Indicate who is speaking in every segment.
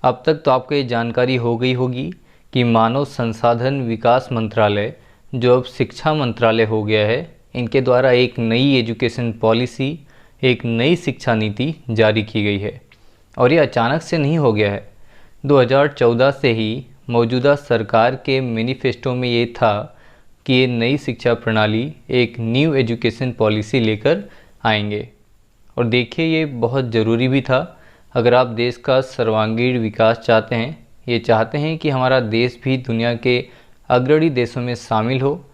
Speaker 1: अब तक तो आपको ये जानकारी हो गई होगी कि मानव संसाधन विकास मंत्रालय, जो अब शिक्षा मंत्रालय हो गया है, इनके द्वारा एक नई एजुकेशन पॉलिसी, एक नई शिक्षा नीति जारी की गई है। और ये अचानक से नहीं हो गया है। 2014 से ही मौजूदा सरकार के मैनिफेस्टो में ये था कि ये नई शिक्षा प्रणाली एक न्यू एजुकेशन पॉलिसी लेकर आएंगे। और देखिए, ये बहुत ज़रूरी भी था। अगर आप देश का सर्वांगीण विकास चाहते हैं, ये चाहते हैं कि हमारा देश भी दुनिया के अग्रणी देशों में शामिल हो,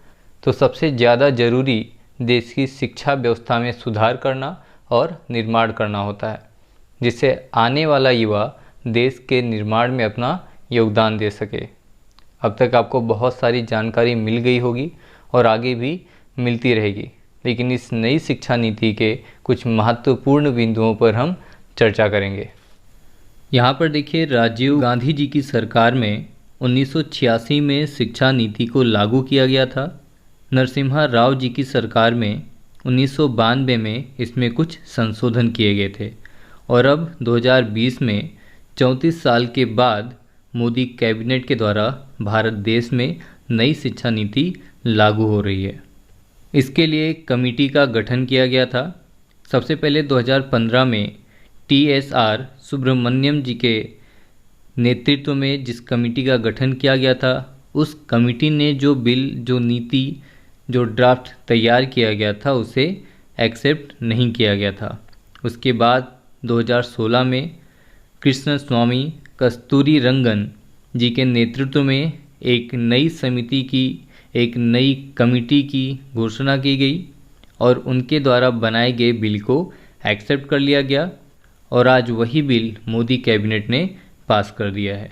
Speaker 1: तो सबसे ज़्यादा ज़रूरी देश की शिक्षा व्यवस्था में सुधार करना और निर्माण करना होता है, जिससे आने वाला युवा देश के निर्माण में अपना योगदान दे सके। अब तक आपको बहुत सारी जानकारी मिल गई होगी और आगे भी मिलती रहेगी, लेकिन इस नई शिक्षा नीति के कुछ महत्वपूर्ण बिंदुओं पर हम चर्चा करेंगे। यहाँ पर देखिए, राजीव गांधी जी की सरकार में 1986 में शिक्षा नीति को लागू किया गया था। नरसिम्हा राव जी की सरकार में 1992 में इसमें कुछ संशोधन किए गए थे और अब 2020 में 34 साल के बाद मोदी कैबिनेट के द्वारा भारत देश में नई शिक्षा नीति लागू हो रही है। इसके लिए कमेटी का गठन किया गया था। सबसे पहले 2015 में TSR सुब्रमण्यम जी के नेतृत्व में जिस कमेटी का गठन किया गया था, उस कमेटी ने जो बिल, जो नीति, जो ड्राफ्ट तैयार किया गया था, उसे एक्सेप्ट नहीं किया गया था। उसके बाद 2016 में कृष्ण स्वामी कस्तूरी रंगन जी के नेतृत्व में एक नई समिति की, एक नई कमेटी की घोषणा की गई और उनके द्वारा बनाए गए बिल को एक्सेप्ट कर लिया गया और आज वही बिल मोदी कैबिनेट ने पास कर दिया है।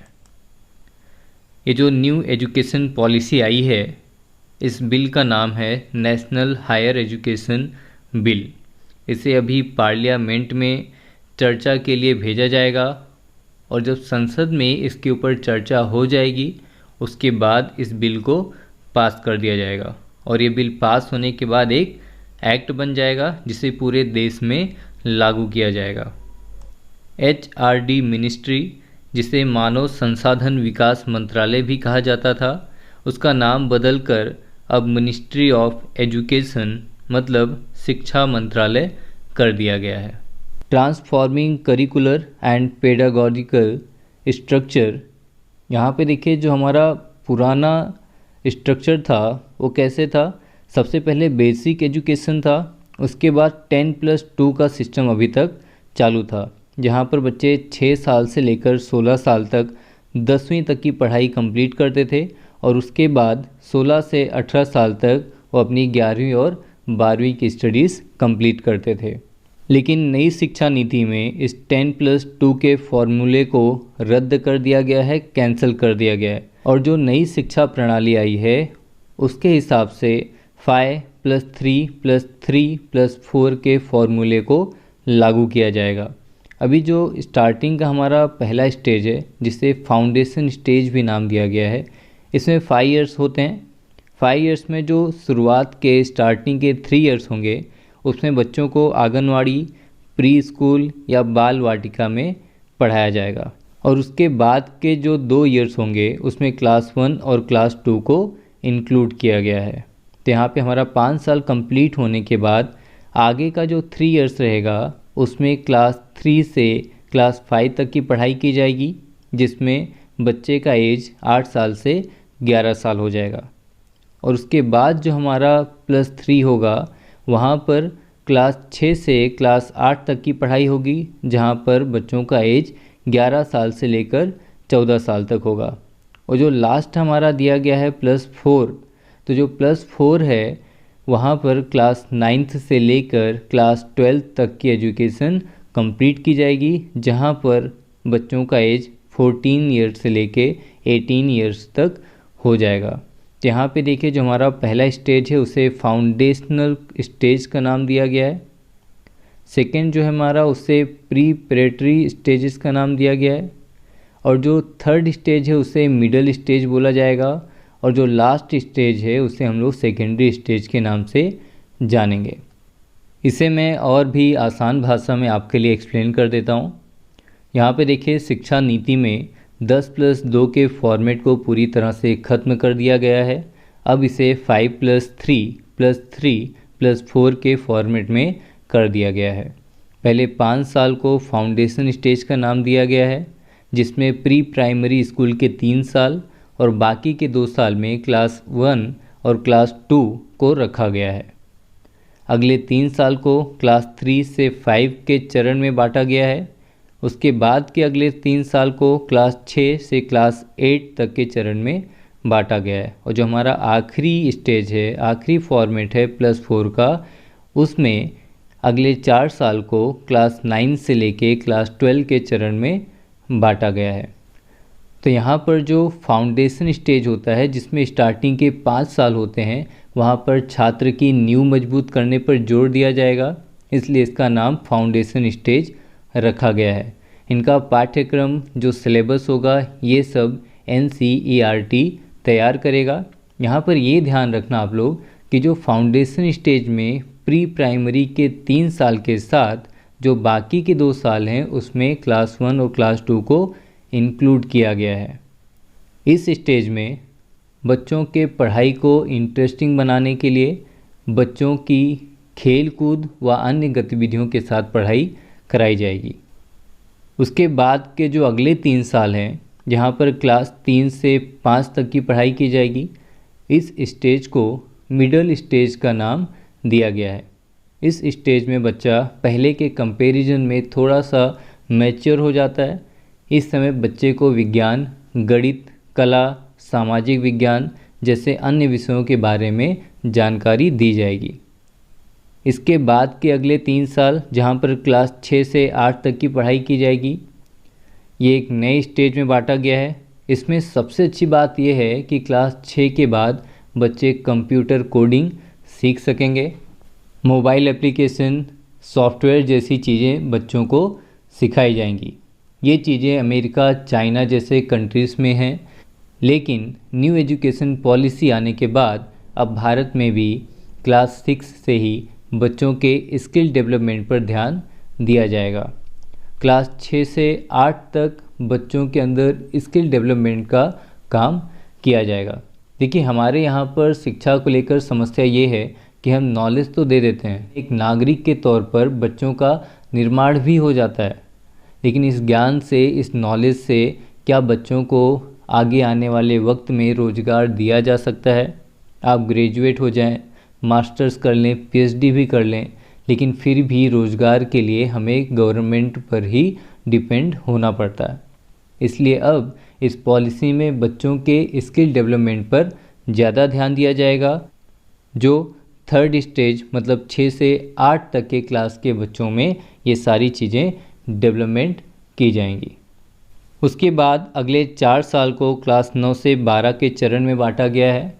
Speaker 1: ये जो न्यू एजुकेशन पॉलिसी आई है, इस बिल का नाम है नेशनल हायर एजुकेशन बिल। इसे अभी पार्लियामेंट में चर्चा के लिए भेजा जाएगा और जब संसद में इसके ऊपर चर्चा हो जाएगी, उसके बाद इस बिल को पास कर दिया जाएगा और ये बिल पास होने के बाद एक एक्ट बन जाएगा जिसे पूरे देश में लागू किया जाएगा। HRD मिनिस्ट्री, जिसे मानव संसाधन विकास मंत्रालय भी कहा जाता था, उसका नाम बदलकर अब मिनिस्ट्री ऑफ एजुकेशन मतलब शिक्षा मंत्रालय कर दिया गया है। Transforming curricular and pedagogical structure, यहाँ पे देखिए जो हमारा पुराना स्ट्रक्चर था वो कैसे था। सबसे पहले बेसिक एजुकेशन था, उसके बाद 10+2 का सिस्टम अभी तक चालू था, जहाँ पर बच्चे 6 साल से लेकर 16 साल तक 10वीं तक की पढ़ाई कंप्लीट करते थे और उसके बाद 16 से 18 साल तक वो अपनी 11वीं और 12वीं की स्टडीज़ कंप्लीट करते थे। लेकिन नई शिक्षा नीति में इस 10+2 के फॉर्मूले को रद्द कर दिया गया है, कैंसिल कर दिया गया है और जो नई शिक्षा प्रणाली आई है उसके हिसाब से 5+3+3+4 के फॉर्मूले को लागू किया जाएगा। अभी जो स्टार्टिंग का हमारा पहला स्टेज है, जिसे फाउंडेशन स्टेज भी नाम दिया गया है, इसमें 5 इयर्स होते हैं। 5 इयर्स में जो शुरुआत के स्टार्टिंग के 3 इयर्स होंगे, उसमें बच्चों को आंगनवाड़ी, प्री स्कूल या बाल वाटिका में पढ़ाया जाएगा और उसके बाद के जो 2 इयर्स होंगे उसमें क्लास 1 और क्लास 2 को इंक्लूड किया गया है। तो यहाँ पे हमारा 5 साल कंप्लीट होने के बाद आगे का जो 3 इयर्स रहेगा उसमें क्लास 3 से क्लास 5 तक की पढ़ाई की जाएगी, जिसमें बच्चे का एज 8 साल से 11 साल हो जाएगा। और उसके बाद जो हमारा +3 होगा, वहाँ पर क्लास 6 से क्लास 8 तक की पढ़ाई होगी, जहाँ पर बच्चों का एज 11 साल से लेकर 14 साल तक होगा। और जो लास्ट हमारा दिया गया है +4, तो जो +4 है वहाँ पर क्लास 9th से लेकर क्लास 12th तक की एजुकेशन कंप्लीट की जाएगी, जहाँ पर बच्चों का एज 14 ईयर्स से लेके 18 ईयर्स तक हो जाएगा। यहाँ पे देखिए जो हमारा पहला स्टेज है उसे फाउंडेशनल स्टेज का नाम दिया गया है। सेकेंड जो है हमारा, उसे प्रीपरेटरी स्टेजेस का नाम दिया गया है और जो थर्ड स्टेज है उसे मिडल स्टेज बोला जाएगा और जो लास्ट स्टेज है उसे हम लोग सेकेंडरी स्टेज के नाम से जानेंगे। इसे मैं और भी आसान भाषा में आपके लिए एक्सप्लेन कर देता हूँ। यहाँ पे देखिए शिक्षा नीति में 10+2 के फॉर्मेट को पूरी तरह से ख़त्म कर दिया गया है। अब इसे 5+3+3+4 के फॉर्मेट में कर दिया गया है। पहले 5 साल को फाउंडेशन स्टेज का नाम दिया गया है, जिसमें प्री प्राइमरी स्कूल के 3 साल और बाकी के 2 साल में क्लास 1 और क्लास 2 को रखा गया है। अगले 3 साल को क्लास 3 से 5 के चरण में बांटा गया है। उसके बाद के अगले 3 साल को क्लास 6 से क्लास 8 तक के चरण में बांटा गया है। और जो हमारा आखिरी स्टेज है, आखिरी फॉर्मेट है +4 का, उसमें अगले 4 साल को क्लास 9 से लेके क्लास 12 के चरण में बांटा गया है। तो यहाँ पर जो फाउंडेशन स्टेज होता है, जिसमें स्टार्टिंग के 5 साल होते हैं, वहाँ पर छात्र की नींव मजबूत करने पर जोर दिया जाएगा, इसलिए इसका नाम फाउंडेशन स्टेज रखा गया है। इनका पाठ्यक्रम जो सिलेबस होगा, ये सब NCERT तैयार करेगा। यहाँ पर ये ध्यान रखना आप लोग कि जो फाउंडेशन स्टेज में प्री प्राइमरी के 3 साल के साथ जो बाकी के 2 साल हैं, उसमें क्लास 1 और क्लास 2 को इंक्लूड किया गया है। इस स्टेज में बच्चों के पढ़ाई को इंटरेस्टिंग बनाने के लिए बच्चों की खेल कूद व अन्य गतिविधियों के साथ पढ़ाई कराई जाएगी। उसके बाद के जो अगले 3 साल हैं, जहाँ पर क्लास 3 से 5 तक की पढ़ाई की जाएगी, इस स्टेज को मिडल स्टेज का नाम दिया गया है। इस स्टेज में बच्चा पहले के कंपैरिजन में थोड़ा सा मैच्योर हो जाता है। इस समय बच्चे को विज्ञान, गणित, कला, सामाजिक विज्ञान जैसे अन्य विषयों के बारे में जानकारी दी जाएगी। इसके बाद के अगले 3 साल, जहाँ पर क्लास 6 से 8 तक की पढ़ाई की जाएगी, ये एक नए स्टेज में बांटा गया है। इसमें सबसे अच्छी बात यह है कि क्लास 6 के बाद बच्चे कंप्यूटर कोडिंग सीख सकेंगे। मोबाइल एप्लीकेशन, सॉफ्टवेयर जैसी चीज़ें बच्चों को सिखाई जाएंगी। ये चीज़ें अमेरिका, चाइना जैसे कंट्रीज़ में हैं, लेकिन न्यू एजुकेशन पॉलिसी आने के बाद अब भारत में भी क्लास 6 से ही बच्चों के स्किल डेवलपमेंट पर ध्यान दिया जाएगा। क्लास 6 से 8 तक बच्चों के अंदर स्किल डेवलपमेंट का काम किया जाएगा। देखिए, हमारे यहाँ पर शिक्षा को लेकर समस्या ये है कि हम नॉलेज तो दे देते हैं, एक नागरिक के तौर पर बच्चों का निर्माण भी हो जाता है, लेकिन इस ज्ञान से, इस नॉलेज से क्या बच्चों को आगे आने वाले वक्त में रोज़गार दिया जा सकता है? आप ग्रेजुएट हो जाएं, मास्टर्स कर लें, PhD भी कर लें, लेकिन फिर भी रोज़गार के लिए हमें गवर्नमेंट पर ही डिपेंड होना पड़ता है। इसलिए अब इस पॉलिसी में बच्चों के स्किल डेवलपमेंट पर ज़्यादा ध्यान दिया जाएगा। जो 3rd स्टेज मतलब 6 से 8 तक के क्लास के बच्चों में ये सारी चीज़ें डेवलपमेंट की जाएंगी। उसके बाद अगले 4 साल को क्लास 9 से 12 के चरण में बांटा गया है।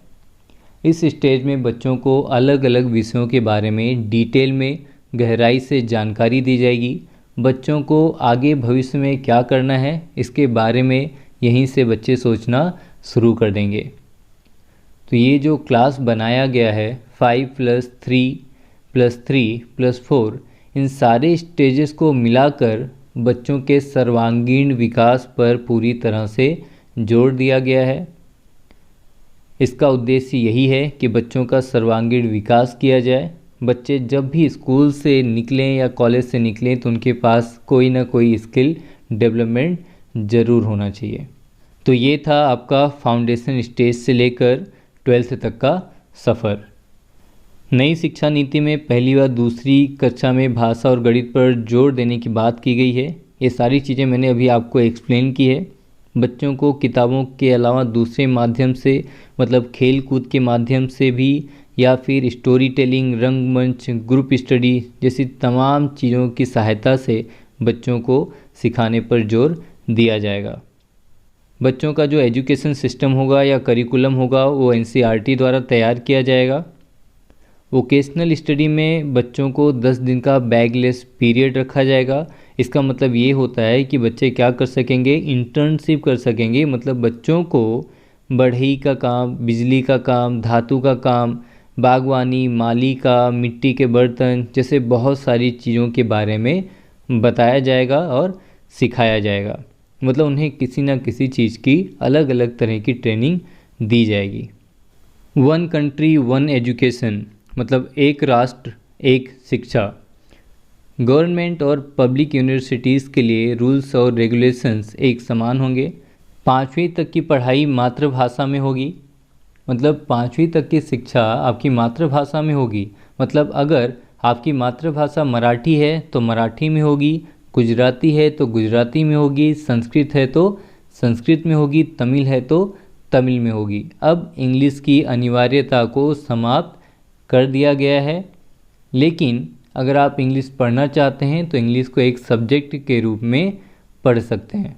Speaker 1: इस स्टेज में बच्चों को अलग अलग विषयों के बारे में डिटेल में गहराई से जानकारी दी जाएगी। बच्चों को आगे भविष्य में क्या करना है, इसके बारे में यहीं से बच्चे सोचना शुरू कर देंगे। तो ये जो क्लास बनाया गया है 5+3+3+4, इन सारे स्टेजेस को मिलाकर बच्चों के सर्वांगीण विकास पर पूरी तरह से जोर दिया गया है। इसका उद्देश्य यही है कि बच्चों का सर्वांगीण विकास किया जाए। बच्चे जब भी स्कूल से निकलें या कॉलेज से निकलें तो उनके पास कोई ना कोई स्किल डेवलपमेंट ज़रूर होना चाहिए। तो ये था आपका फाउंडेशन स्टेज से लेकर 12th तक का सफ़र। नई शिक्षा नीति में पहली व दूसरी कक्षा में भाषा और गणित पर जोर देने की बात की गई है। ये सारी चीज़ें मैंने अभी आपको एक्सप्लेन की है। बच्चों को किताबों के अलावा दूसरे माध्यम से मतलब खेल कूद के माध्यम से भी या फिर स्टोरी टेलिंग, रंगमंच, ग्रुप स्टडी जैसी तमाम चीज़ों की सहायता से बच्चों को सिखाने पर जोर दिया जाएगा। बच्चों का जो एजुकेशन सिस्टम होगा या करिकुलम होगा वो NCERT द्वारा तैयार किया जाएगा। वोकेशनल स्टडी में बच्चों को 10 दिन का बैगलेस पीरियड रखा जाएगा। इसका मतलब ये होता है कि बच्चे क्या कर सकेंगे, इंटर्नशिप कर सकेंगे। मतलब बच्चों को बढ़ई का काम, बिजली का काम, धातु का काम, बागवानी, माली का, मिट्टी के बर्तन जैसे बहुत सारी चीज़ों के बारे में बताया जाएगा और सिखाया जाएगा। मतलब उन्हें किसी न किसी चीज़ की अलग अलग तरह की ट्रेनिंग दी जाएगी। वन कंट्री वन एजुकेशन, मतलब एक राष्ट्र एक शिक्षा। गवर्नमेंट और पब्लिक यूनिवर्सिटीज़ के लिए रूल्स और रेगुलेशंस एक समान होंगे। 5वीं तक की पढ़ाई मातृभाषा में होगी, मतलब 5वीं तक की शिक्षा आपकी मातृभाषा में होगी। मतलब अगर आपकी मातृभाषा मराठी है तो मराठी में होगी, गुजराती है तो गुजराती में होगी, संस्कृत है तो संस्कृत में होगी, तमिल है तो तमिल में होगी। अब इंग्लिश की अनिवार्यता को समाप्त कर दिया गया है, लेकिन अगर आप इंग्लिश पढ़ना चाहते हैं तो इंग्लिश को एक सब्जेक्ट के रूप में पढ़ सकते हैं।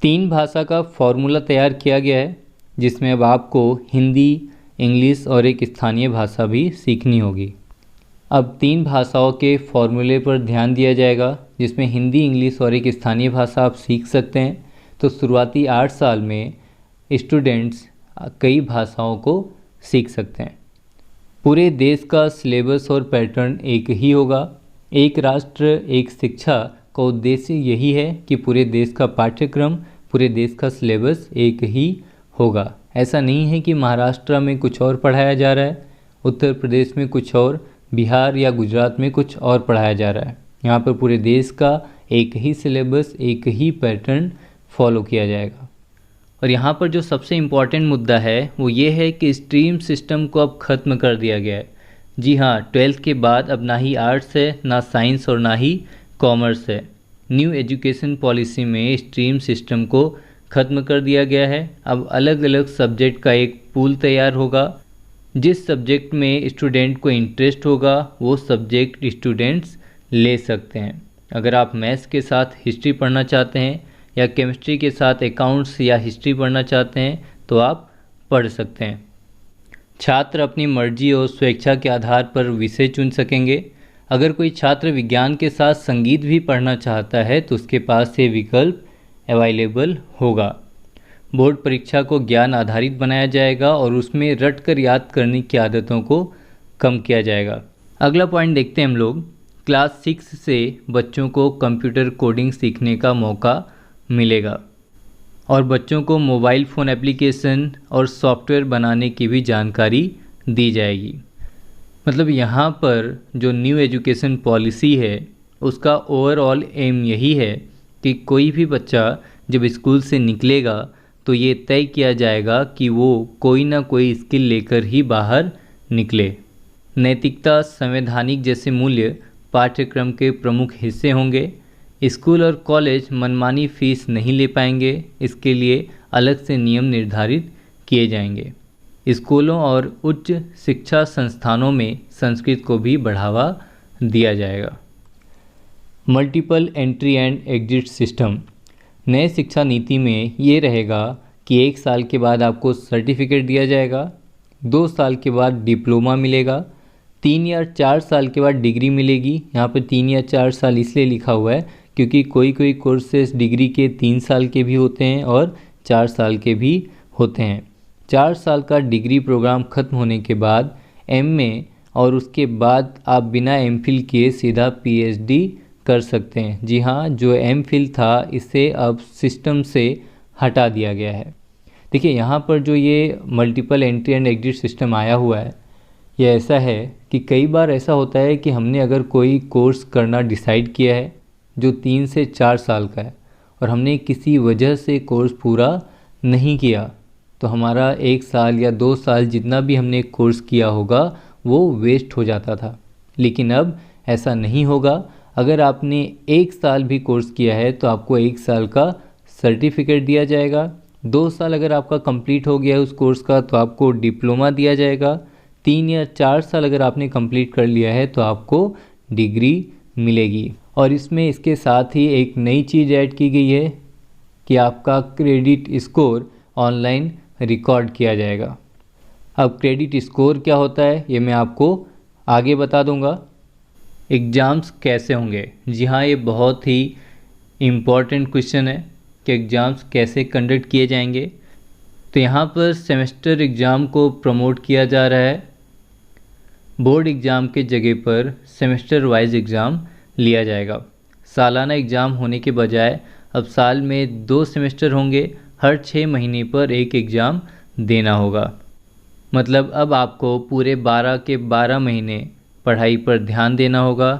Speaker 1: 3 भाषा का फॉर्मूला तैयार किया गया है, जिसमें अब आपको हिंदी, इंग्लिश और एक स्थानीय भाषा भी सीखनी होगी। अब 3 भाषाओं के फॉर्मूले पर ध्यान दिया जाएगा, जिसमें हिंदी, इंग्लिश और एक स्थानीय भाषा आप सीख सकते हैं। तो शुरुआती 8 साल में स्टूडेंट्स कई भाषाओं को सीख सकते हैं। पूरे देश का सिलेबस और पैटर्न एक ही होगा। एक राष्ट्र एक शिक्षा का उद्देश्य यही है कि पूरे देश का पाठ्यक्रम, पूरे देश का सिलेबस एक ही होगा। ऐसा नहीं है कि महाराष्ट्र में कुछ और पढ़ाया जा रहा है, उत्तर प्रदेश में कुछ और, बिहार या गुजरात में कुछ और पढ़ाया जा रहा है। यहाँ पर पूरे देश का एक ही सिलेबस, एक ही पैटर्न फॉलो किया जाएगा। और यहाँ पर जो सबसे इम्पॉर्टेंट मुद्दा है वो ये है कि स्ट्रीम सिस्टम को अब ख़त्म कर दिया गया है। जी हाँ, 12th के बाद अब ना ही आर्ट्स है, ना साइंस और ना ही कॉमर्स है। न्यू एजुकेशन पॉलिसी में स्ट्रीम सिस्टम को ख़त्म कर दिया गया है। अब अलग अलग सब्जेक्ट का एक पूल तैयार होगा। जिस सब्जेक्ट में स्टूडेंट को इंटरेस्ट होगा वो सब्जेक्ट स्टूडेंट्स ले सकते हैं। अगर आप मैथ्स के साथ हिस्ट्री पढ़ना चाहते हैं या केमिस्ट्री के साथ अकाउंट्स या हिस्ट्री पढ़ना चाहते हैं तो आप पढ़ सकते हैं। छात्र अपनी मर्जी और स्वेच्छा के आधार पर विषय चुन सकेंगे। अगर कोई छात्र विज्ञान के साथ संगीत भी पढ़ना चाहता है तो उसके पास ये विकल्प अवेलेबल होगा। बोर्ड परीक्षा को ज्ञान आधारित बनाया जाएगा और उसमें रट कर याद करने की आदतों को कम किया जाएगा। अगला पॉइंट देखते हैं हम लोग। क्लास 6 से बच्चों को कंप्यूटर कोडिंग सीखने का मौका मिलेगा और बच्चों को मोबाइल फ़ोन एप्लीकेशन और सॉफ्टवेयर बनाने की भी जानकारी दी जाएगी। मतलब यहाँ पर जो न्यू एजुकेशन पॉलिसी है उसका ओवरऑल एम यही है कि कोई भी बच्चा जब स्कूल से निकलेगा तो ये तय किया जाएगा कि वो कोई ना कोई स्किल लेकर ही बाहर निकले। नैतिकता, संवैधानिक जैसे मूल्य पाठ्यक्रम के प्रमुख हिस्से होंगे। स्कूल और कॉलेज मनमानी फीस नहीं ले पाएंगे, इसके लिए अलग से नियम निर्धारित किए जाएंगे। स्कूलों और उच्च शिक्षा संस्थानों में संस्कृत को भी बढ़ावा दिया जाएगा। Multiple entry and exit system. नए शिक्षा नीति में ये रहेगा कि 1 साल के बाद आपको सर्टिफिकेट दिया जाएगा, 2 साल के बाद डिप्लोमा मिलेगा, 3 या 4 साल के बाद डिग्री मिलेगी। यहाँ पर 3 या 4 साल इसलिए लिखा हुआ है क्योंकि कोई कोई कोर्सेज डिग्री के 3 साल के भी होते हैं और 4 साल के भी होते हैं। 4 साल का डिग्री प्रोग्राम ख़त्म होने के बाद एमए और उसके बाद आप बिना एमफिल किए सीधा पीएचडी कर सकते हैं। जी हाँ, जो एमफिल था इसे अब सिस्टम से हटा दिया गया है। देखिए यहाँ पर जो ये multiple entry and exit system आया हुआ है ये ऐसा है कि कई बार ऐसा होता है कि हमने अगर कोई कोर्स करना डिसाइड किया है जो 3 से 4 साल का है और हमने किसी वजह से कोर्स पूरा नहीं किया तो हमारा 1 साल या 2 साल जितना भी हमने कोर्स किया होगा वो वेस्ट हो जाता था। लेकिन अब ऐसा नहीं होगा। अगर आपने 1 साल भी कोर्स किया है तो आपको 1 साल का सर्टिफिकेट दिया जाएगा। 2 साल अगर आपका कंप्लीट हो गया है उस कोर्स का तो आपको डिप्लोमा दिया जाएगा। 3 या 4 साल अगर आपने कंप्लीट कर लिया है तो आपको डिग्री मिलेगी। और इसमें इसके साथ ही एक नई चीज़ ऐड की गई है कि आपका क्रेडिट स्कोर ऑनलाइन रिकॉर्ड किया जाएगा। अब क्रेडिट स्कोर क्या होता है ये मैं आपको आगे बता दूंगा। एग्ज़ाम्स कैसे होंगे? जी हाँ, ये बहुत ही इम्पॉर्टेंट क्वेश्चन है कि एग्ज़ाम्स कैसे कंडक्ट किए जाएंगे। तो यहाँ पर सेमेस्टर एग्ज़ाम को प्रमोट किया जा रहा है। बोर्ड एग्ज़ाम के जगह पर सेमेस्टर वाइज एग्ज़ाम लिया जाएगा। सालाना एग्ज़ाम होने के बजाय अब साल में 2 सेमेस्टर होंगे, हर 6 महीने पर एक एग्ज़ाम देना होगा। मतलब अब आपको पूरे 12 के 12 महीने पढ़ाई पर ध्यान देना होगा,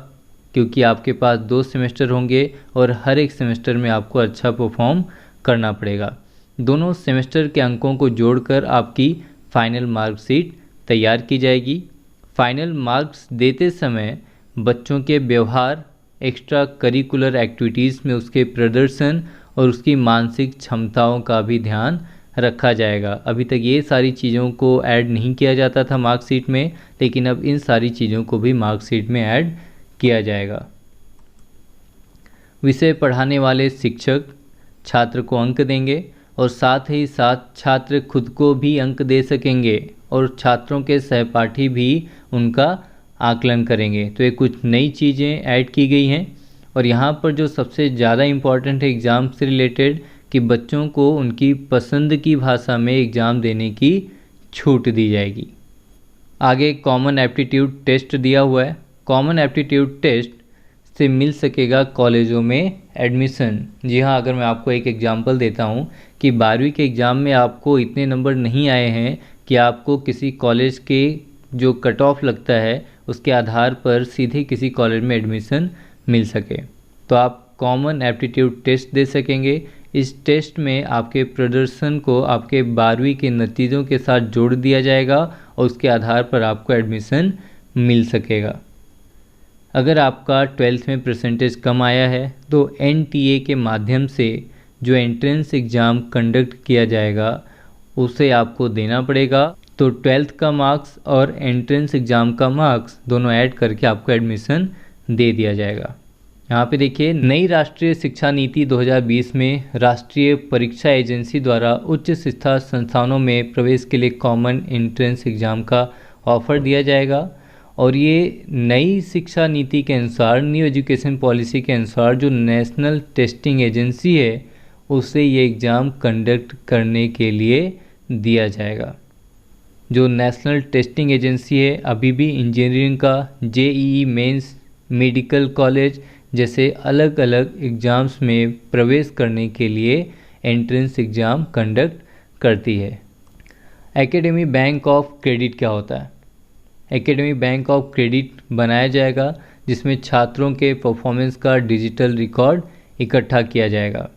Speaker 1: क्योंकि आपके पास 2 सेमेस्टर होंगे और हर एक सेमेस्टर में आपको अच्छा परफॉर्म करना पड़ेगा। दोनों सेमेस्टर के अंकों को जोड़कर आपकी फाइनल मार्कशीट तैयार की जाएगी। फाइनल मार्क्स देते समय बच्चों के व्यवहार, एक्स्ट्रा करिकुलर एक्टिविटीज़ में उसके प्रदर्शन और उसकी मानसिक क्षमताओं का भी ध्यान रखा जाएगा। अभी तक ये सारी चीज़ों को ऐड नहीं किया जाता था मार्कशीट में, लेकिन अब इन सारी चीज़ों को भी मार्कशीट में ऐड किया जाएगा। विषय पढ़ाने वाले शिक्षक छात्र को अंक देंगे और साथ ही साथ छात्र खुद को भी अंक दे सकेंगे और छात्रों के सहपाठी भी उनका आकलन करेंगे। तो ये कुछ नई चीज़ें ऐड की गई हैं। और यहाँ पर जो सबसे ज़्यादा इम्पॉर्टेंट है एग्ज़ाम से रिलेटेड, कि बच्चों को उनकी पसंद की भाषा में एग्ज़ाम देने की छूट दी जाएगी। आगे कॉमन एप्टीट्यूड टेस्ट दिया हुआ है। कॉमन एप्टीट्यूड टेस्ट से मिल सकेगा कॉलेजों में एडमिशन। जी हाँ, अगर मैं आपको एक एग्जांपल देता हूँ कि 12वीं के एग्ज़ाम में आपको इतने नंबर नहीं आए हैं कि आपको किसी कॉलेज के जो कट ऑफ लगता है उसके आधार पर सीधे किसी कॉलेज में एडमिशन मिल सके, तो आप कॉमन एप्टीट्यूड टेस्ट दे सकेंगे। इस टेस्ट में आपके प्रदर्शन को आपके 12वीं के नतीजों के साथ जोड़ दिया जाएगा और उसके आधार पर आपको एडमिशन मिल सकेगा। अगर आपका 12th में परसेंटेज कम आया है तो NTA के माध्यम से जो एंट्रेंस एग्ज़ाम कंडक्ट किया जाएगा उसे आपको देना पड़ेगा। तो 12th का मार्क्स और एंट्रेंस एग्ज़ाम का मार्क्स दोनों ऐड करके आपको एडमिशन दे दिया जाएगा। यहाँ पे देखिए, नई राष्ट्रीय शिक्षा नीति 2020 में राष्ट्रीय परीक्षा एजेंसी द्वारा उच्च शिक्षा संस्थानों में प्रवेश के लिए कॉमन एंट्रेंस एग्ज़ाम का ऑफ़र दिया जाएगा। और ये नई शिक्षा नीति के अनुसार, न्यू एजुकेशन पॉलिसी के अनुसार जो नेशनल टेस्टिंग एजेंसी है उसे ये एग्ज़ाम कंडक्ट करने के लिए दिया जाएगा। जो नेशनल टेस्टिंग एजेंसी है अभी भी इंजीनियरिंग का, JEE मेंस, मेडिकल कॉलेज जैसे अलग अलग एग्ज़ाम्स में प्रवेश करने के लिए एंट्रेंस एग्ज़ाम कंडक्ट करती है। एकेडमी बैंक ऑफ क्रेडिट क्या होता है? एकेडमी बैंक ऑफ क्रेडिट बनाया जाएगा जिसमें छात्रों के परफॉर्मेंस का डिजिटल रिकॉर्ड इकट्ठा किया जाएगा।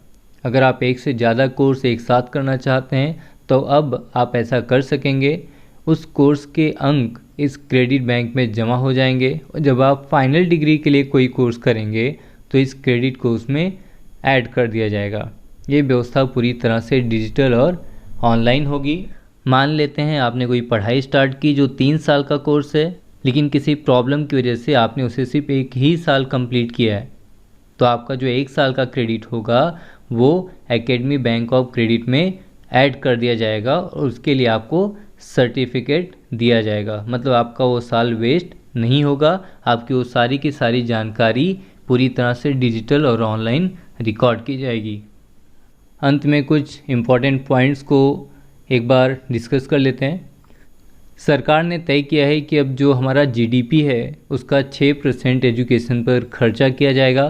Speaker 1: अगर आप एक से ज़्यादा कोर्स एक साथ करना चाहते हैं तो अब आप ऐसा कर सकेंगे। उस कोर्स के अंक इस क्रेडिट बैंक में जमा हो जाएंगे और जब आप फाइनल डिग्री के लिए कोई कोर्स करेंगे तो इस क्रेडिट को उसमें ऐड कर दिया जाएगा। ये व्यवस्था पूरी तरह से डिजिटल और ऑनलाइन होगी। मान लेते हैं आपने कोई पढ़ाई स्टार्ट की जो 3 साल का कोर्स है, लेकिन किसी प्रॉब्लम की वजह से आपने उसे सिर्फ 1 ही साल कंप्लीट किया है, तो आपका जो 1 साल का क्रेडिट होगा वो एकेडमी बैंक ऑफ क्रेडिट में ऐड कर दिया जाएगा और उसके लिए आपको सर्टिफिकेट दिया जाएगा। मतलब आपका वो साल वेस्ट नहीं होगा, आपकी वो सारी की सारी जानकारी पूरी तरह से डिजिटल और ऑनलाइन रिकॉर्ड की जाएगी। अंत में कुछ इम्पॉर्टेंट पॉइंट्स को एक बार डिस्कस कर लेते हैं। सरकार ने तय किया है कि अब जो हमारा GDP है उसका 6% एजुकेशन पर खर्चा किया जाएगा।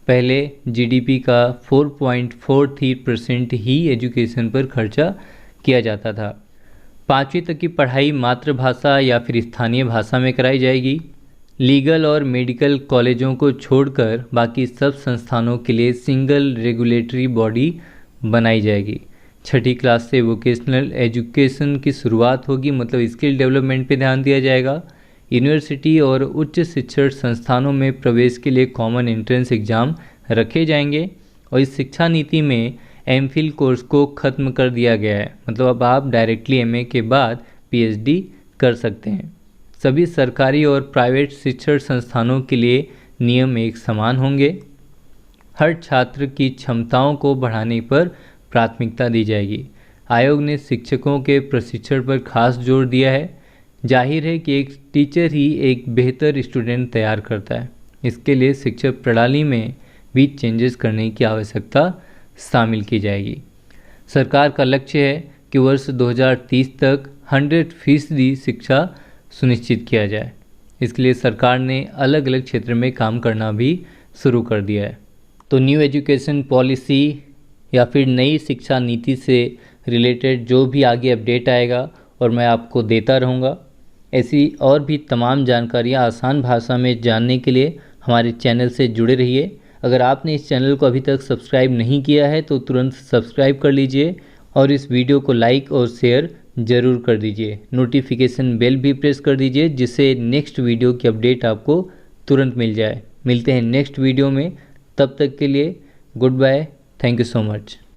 Speaker 1: पहले GDP का 4.43% ही एजुकेशन पर खर्चा किया जाता था। 5वीं तक की पढ़ाई मातृभाषा या फिर स्थानीय भाषा में कराई जाएगी। लीगल और मेडिकल कॉलेजों को छोड़कर बाकी सब संस्थानों के लिए सिंगल रेगुलेटरी बॉडी बनाई जाएगी। 6ठी क्लास से वोकेशनल एजुकेशन की शुरुआत होगी, मतलब स्किल डेवलपमेंट पे ध्यान दिया जाएगा। यूनिवर्सिटी और उच्च शिक्षण संस्थानों में प्रवेश के लिए कॉमन एंट्रेंस एग्ज़ाम रखे जाएंगे। और इस शिक्षा नीति में MPhil कोर्स को ख़त्म कर दिया गया है, मतलब अब आप डायरेक्टली MA के बाद PhD कर सकते हैं। सभी सरकारी और प्राइवेट शिक्षण संस्थानों के लिए नियम एक समान होंगे। हर छात्र की क्षमताओं को बढ़ाने पर प्राथमिकता दी जाएगी। आयोग ने शिक्षकों के प्रशिक्षण पर खास जोर दिया है। जाहिर है कि एक टीचर ही एक बेहतर स्टूडेंट तैयार करता है। इसके लिए शिक्षा प्रणाली में भी चेंजेस करने की आवश्यकता शामिल की जाएगी। सरकार का लक्ष्य है कि वर्ष 2030 तक 100% शिक्षा सुनिश्चित किया जाए। इसके लिए सरकार ने अलग अलग क्षेत्र में काम करना भी शुरू कर दिया है। तो न्यू एजुकेशन पॉलिसी या फिर नई शिक्षा नीति से रिलेटेड जो भी आगे अपडेट आएगा और मैं आपको देता रहूँगा। ऐसी और भी तमाम जानकारियाँ आसान भाषा में जानने के लिए हमारे चैनल से जुड़े रहिए। अगर आपने इस चैनल को अभी तक सब्सक्राइब नहीं किया है तो तुरंत सब्सक्राइब कर लीजिए और इस वीडियो को लाइक और शेयर ज़रूर कर दीजिए। नोटिफिकेशन बेल भी प्रेस कर दीजिए जिससे नेक्स्ट वीडियो की अपडेट आपको तुरंत मिल जाए। मिलते हैं नेक्स्ट वीडियो में, तब तक के लिए good bye, thank you so much.